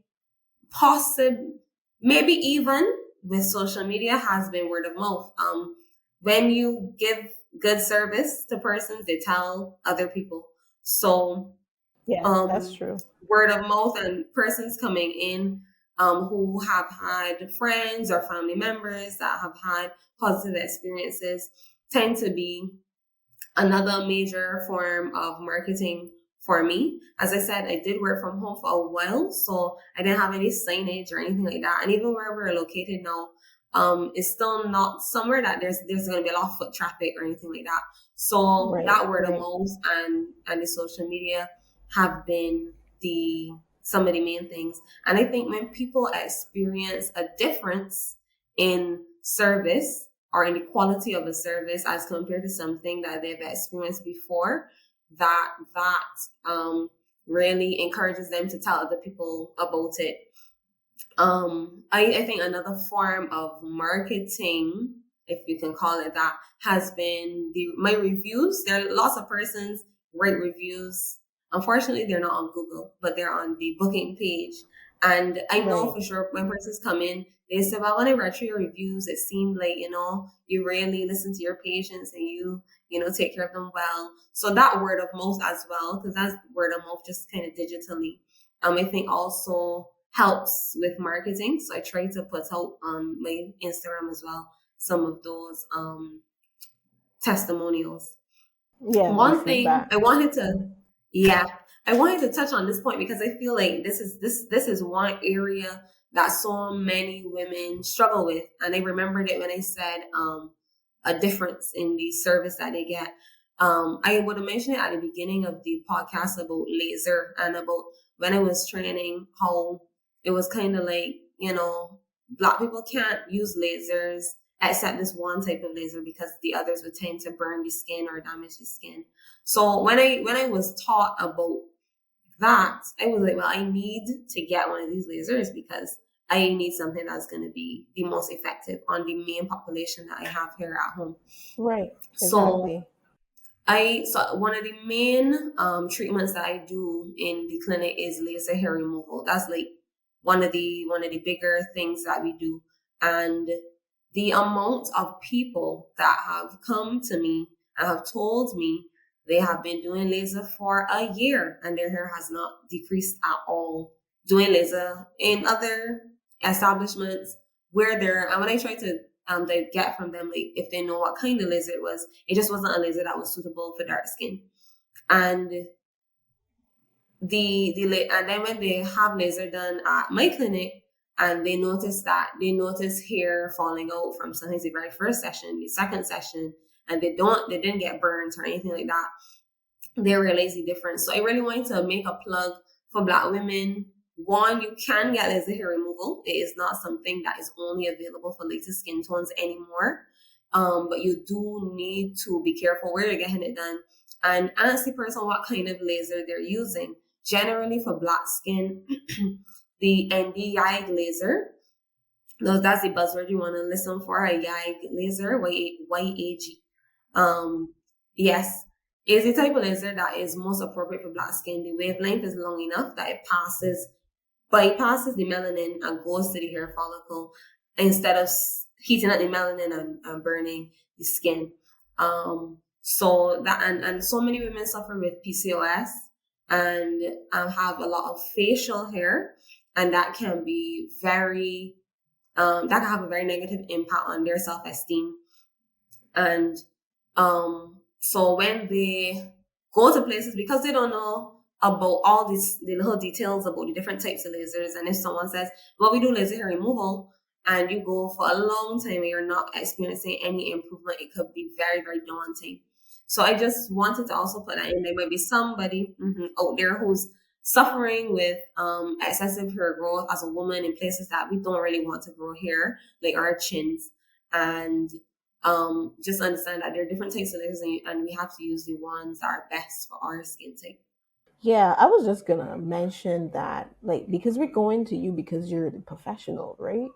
possible, maybe even with social media, has been word of mouth. When you give good service to persons, they tell other people. So Yes, that's um, true. word of mouth and persons coming in who have had friends or family members that have had positive experiences tend to be another major form of marketing for me. As I said, I did work from home for a while, so I didn't have any signage or anything like that. And even where we're located now, it's still not somewhere that there's going to be a lot of foot traffic or anything like that. So Right, that word of right. mouth and the social media have been the some of the main things. And I think when people experience a difference in service or in the quality of a service as compared to something that they've experienced before, that really encourages them to tell other people about it. I think another form of marketing, if you can call it that, has been my reviews. There are lots of persons write reviews. Unfortunately, they're not on Google, but they're on the booking page. And I know Right. for sure when persons come in, they say, well, when I read through your reviews, it seemed like, you really listen to your patients and you take care of them well. So that word of mouth as well, because that's word of mouth just kind of digitally. I think also helps with marketing. So I try to put out on my Instagram as well some of those testimonials. Yeah, the One thing feedback. yeah, I wanted to touch on this point because I feel like this is one area that so many women struggle with, and I remembered it when I said a difference in the service that they get. I would have mentioned it at the beginning of the podcast about laser and about when I was training, how it was kind of like, Black people can't use lasers except this one type of laser because the others would tend to burn the skin or damage the skin. So when I was taught about that, I was like, well, I need to get one of these lasers because I need something that's going to be the most effective on the main population that I have here at home. Right, So exactly. so one of the main treatments that I do in the clinic is laser hair removal. That's like one of the bigger things that we do. And the amount of people that have come to me and have told me they have been doing laser for a year and their hair has not decreased at all. Doing laser in other establishments where and when I try to they get from them, like if they know what kind of laser it was. It just wasn't a laser that was suitable for dark skin. And and then when they have laser done at my clinic, and they notice hair falling out from sometimes the very first session, the second session, and they didn't get burns or anything like that. They realize the difference. So I really wanted to make a plug for Black women. One, you can get laser hair removal. It is not something that is only available for lighter skin tones anymore. But you do need to be careful where you're getting it done and ask the person what kind of laser they're using. Generally, for Black skin, the ND-YAG laser, that's the buzzword you want to listen for, a YAG laser, YAG. Yes, is the type of laser that is most appropriate for Black skin. The wavelength is long enough that it bypasses the melanin and goes to the hair follicle instead of heating up the melanin and burning the skin. So that and so many women suffer with PCOS and have a lot of facial hair, and that can be that can have a very negative impact on their self-esteem. And so when they go to places, because they don't know about all the little details about the different types of lasers, and if someone says, well, we do laser hair removal, and you go for a long time and you're not experiencing any improvement, it could be very, very daunting. So I just wanted to also put that in. There might be somebody out there who's suffering with excessive hair growth as a woman in places that we don't really want to grow hair, like our chins. And just understand that there are different types of lasers, and we have to use the ones that are best for our skin type. Yeah, I was just gonna mention that, like, because we're going to you because you're the professional, right?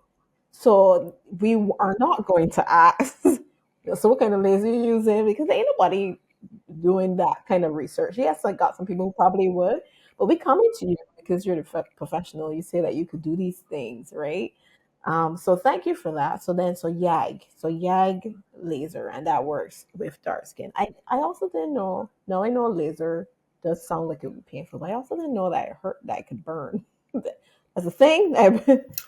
So we are not going to ask, so what kind of laser you using? Because ain't nobody doing that kind of research. Yes, I got some people who probably would, but we coming to you because you're the professional. You say that you could do these things, right? So thank you for that. So YAG laser, and that works with dark skin. I also didn't know. Now I know laser does sound like it would be painful, but I also didn't know that it hurt, that it could burn. That's a thing.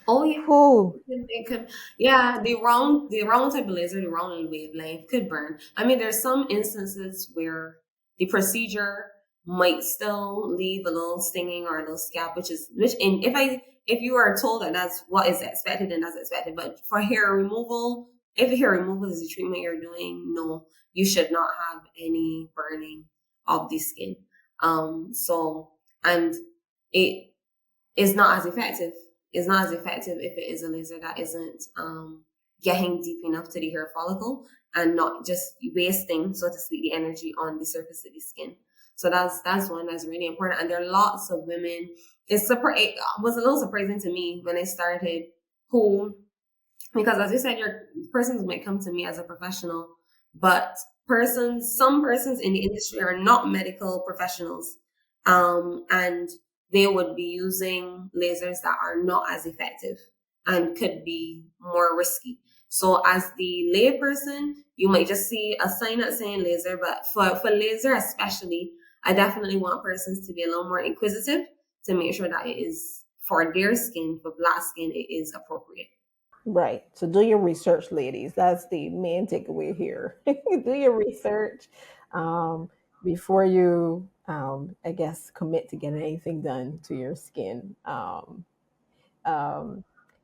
Oh yeah. Who? It could, yeah, the wrong type of laser, the wrong wavelength could burn. I mean, there's some instances where the procedure might still leave a little stinging or a little scab, if you are told that that's what is expected, then that's expected. But for hair removal, if hair removal is the treatment you're doing, no, you should not have any burning of the skin. So and it is not as effective. It's not as effective if it is a laser that isn't getting deep enough to the hair follicle and not just wasting, so to speak, the energy on the surface of the skin. So that's one that's really important. And there are lots of women. It was a little surprising to me when I started, because as you said, your persons might come to me as a professional, but some persons in the industry are not medical professionals, and they would be using lasers that are not as effective and could be more risky. So as the layperson, you might just see a sign that's saying laser, but for laser especially, I definitely want persons to be a little more inquisitive to make sure that it is for their skin, for Black skin, it is appropriate. Right. So do your research, ladies. That's the main takeaway here. Do your research um, before you, I guess, commit to getting anything done to your skin. Um,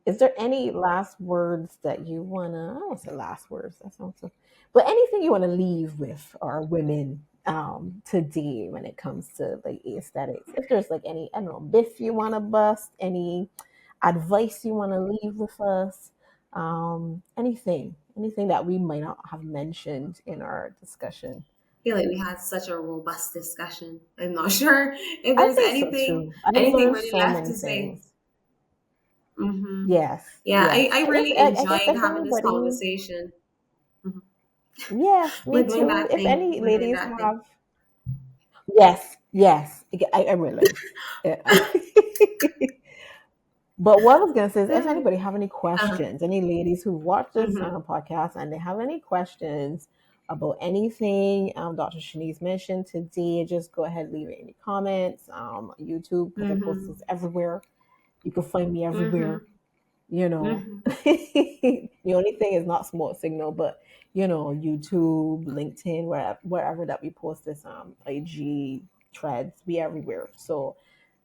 is there any last words that you wanna? I don't say last words. That sounds so. But anything you want to leave with our women today when it comes to like aesthetics? If there's like any, I don't know, myth you want to bust, any advice you want to leave with us, anything that we might not have mentioned in our discussion. I feel like we had such a robust discussion. I'm not sure if I there's think so too. I anything learned really so left many to say. things. Hmm. Yes, Yeah, yes. I And if really I guess enjoyed if having this anybody, conversation. Mhm. yes, me We're doing too. that If thing. any We're doing ladies that thing. have, yes, yes, I will. Yeah. But what I was gonna say is, if anybody have any Uh, questions, any ladies who watch this mhm, podcast and they have any questions about anything Dr. Shanice mentioned today, just go ahead, leave it in the comments. YouTube, because I post mhm, this everywhere. You can find me everywhere. mhm. you know. Mm-hmm. The only thing is not smoke signal, but YouTube, LinkedIn, wherever that we post this IG threads, we everywhere. So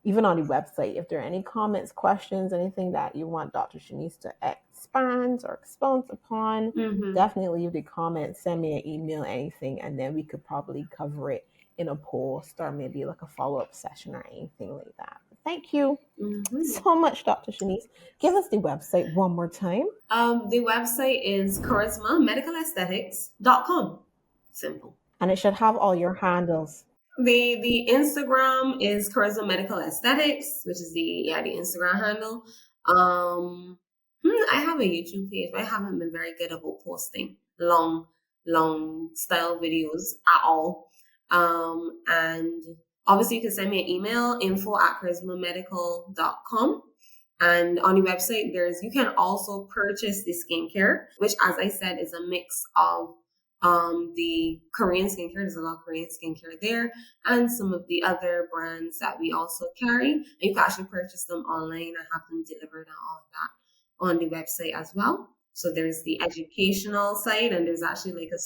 even on the website, if there are any comments, questions, anything that you want Dr. Shanice to expand or expound upon, Mm-hmm. definitely leave the comments, send me an email, anything, and then we could probably cover it in a post or maybe like a follow-up session or anything like that. Thank you Mm-hmm. so much, Dr. Shanice. Give us the website one more time. The website is charismamedicalaesthetics.com. Simple. And it should have all your handles. The Instagram is Charisma Medical Aesthetics, which is the Instagram handle. I have a YouTube page, but I haven't been very good about posting long style videos at all. And obviously you can send me an email, info@charismamedical.com. And on the website, you can also purchase the skincare, which, as I said, is a mix of the Korean skincare. There's a lot of Korean skincare there, and some of the other brands that we also carry. And you can actually purchase them online and have them delivered and all of that on the website as well. So there's the educational side, and there's actually like a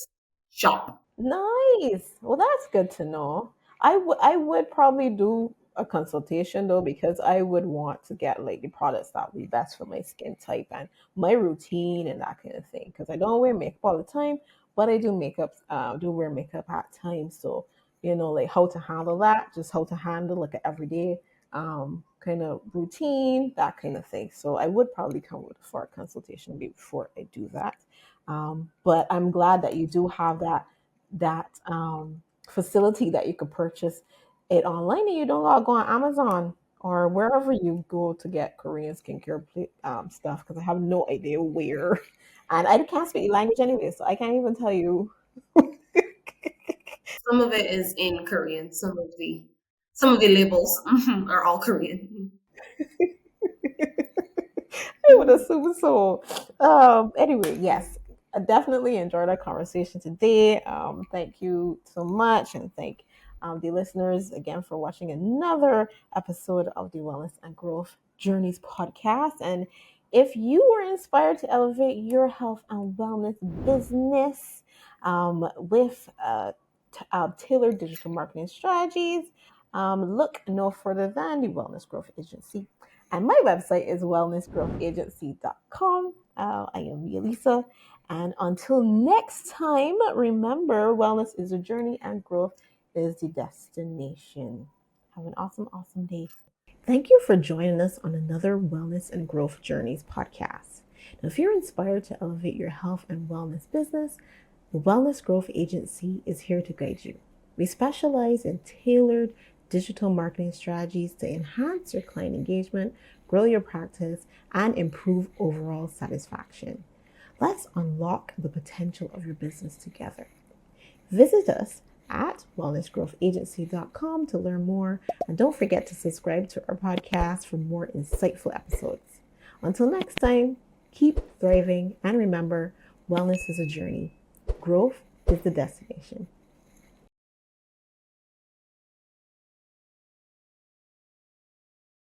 shop. Nice. Well, that's good to know. I would probably do a consultation though because I would want to get like the products that would be best for my skin type and my routine and that kind of thing. Because I don't wear makeup all the time, but I do wear makeup at times. So like how to handle that, just how to handle like an everyday kind of routine, that kind of thing. So I would probably come with for a consultation before I do that. But I'm glad that you do have that facility that you could purchase it online and you don't gotta go on Amazon or wherever you go to get Korean skincare stuff because I have no idea where. And I can't speak the language anyway, so I can't even tell you. Some of it is in Korean. Some of the labels are all Korean. I would assume so. Anyway, yes, I definitely enjoyed our conversation today. Thank you so much, and thank the listeners again for watching another episode of the Wellness and Growth Journeys podcast. And if you were inspired to elevate your health and wellness business with tailored digital marketing strategies, look no further than the Wellness Growth Agency. And my website is wellnessgrowthagency.com. I am Yelisa. And until next time, remember wellness is a journey and growth is the destination. Have an awesome, awesome day. Thank you for joining us on another Wellness and Growth Journeys podcast. Now, if you're inspired to elevate your health and wellness business, the Wellness Growth Agency is here to guide you. We specialize in tailored digital marketing strategies to enhance your client engagement, grow your practice, and improve overall satisfaction. Let's unlock the potential of your business together. Visit us at wellnessgrowthagency.com to learn more, and don't forget to subscribe to our podcast for more insightful episodes. Until next time, keep thriving, and remember, wellness is a journey. Growth is the destination.